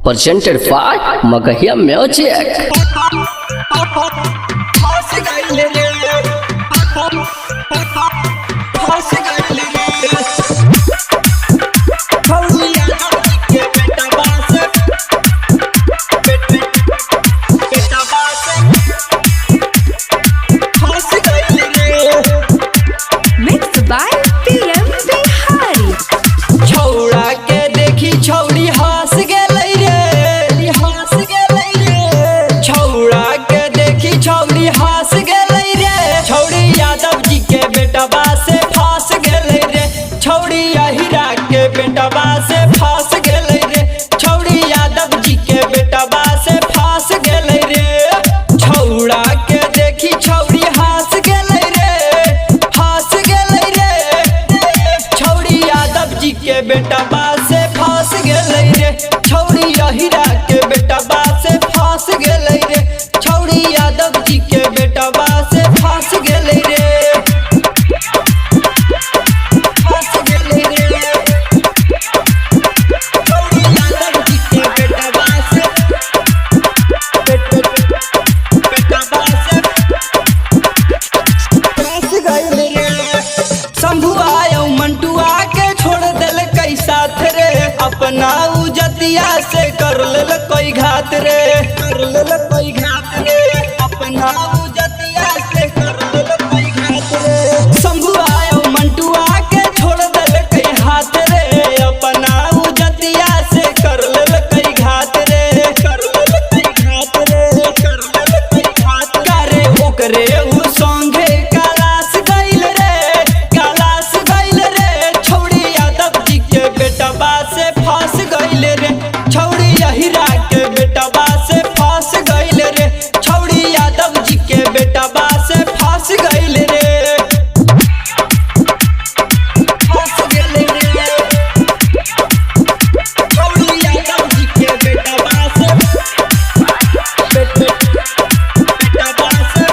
presented by Magahia Music. Mixed by PM Bihari. छौड़ा के देखी छौड़ी हंस गेलै रे, हंस गेलै रे। छौड़ा के देखी छौड़ी हंस गेलै रे। छौड़ी यादव जी के बेटवा से फंस गेलै रे। छौड़ी अहिरा के बेटवा से फंस गेलै रे। छौड़ी यादव जी के बेटवा से फंस गेलै रे। छौड़ा के देखी छौड़ी हंस गेलै रे, हंस गेलै रे। छौड़ी यादव जी के बेटवा से फंस गेलै रे। छौड़ी अहिरा के बेटवा से फंस गेलै रे। छौड़ी यादव जी के बेटवा से फंस गेलै रे, फंस गेलै रे। छौड़ी यादव जी के बेटवा से बेटवा से फंस गेलै रे। शंभुआ यौ मंटुआ के छोड़ दिल कई साथ रे। अपना उजतिया से कर लेल कोई घात रे, कर लेल कोई घात रे। अपना उजतिया से कर लेल कोई घात रे। शंभुआ यौ मंटुआ के छोड़ दिल कई हाथ रे। अपना उजतिया से कर लेल कई घात रे, कर लेल कई घात रे, कर लेल कई घात। करे ओकरे उ संगे कैलाश गइल रे, कैलाश गइल रे। छौड़ी यादव जी के बेटवा से फंस गइल रे। छौड़ी अहिरा के बेटवा से फंस गइल रे। छौड़ी यादव जी के बेटवा से फंस गइल रे, फंस गेल रे। छौड़ी यादव जी के बेटवा से बेटवा से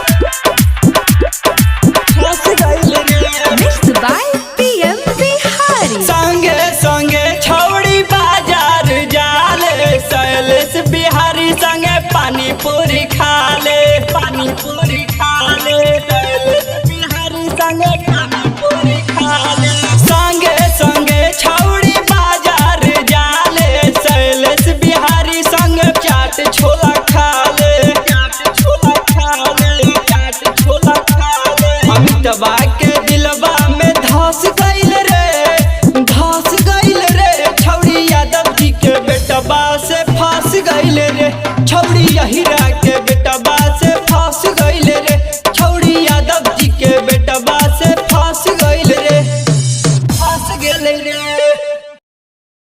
फंस गइल रे। Mixed by PM Bihari. संगे संगे छौड़ी बाजार जाले। शैलेश बिहारी संगे पानी पूरी खाले, पानी पूरी खाले। शैलेश बिहारी संगे पानी पूरी खाले। संगे संगे छौड़ी बाजार जाले। शैलेश बिहारी संगे चाट छोला खाले, चाट छोला खाले, चाट छोला खाले। अमितवा के दिलवा में धस गइल रे, धस गइल रे। छौड़ी यादव जी के बेटवा से फंस गइल रे। छौड़ी अहिरा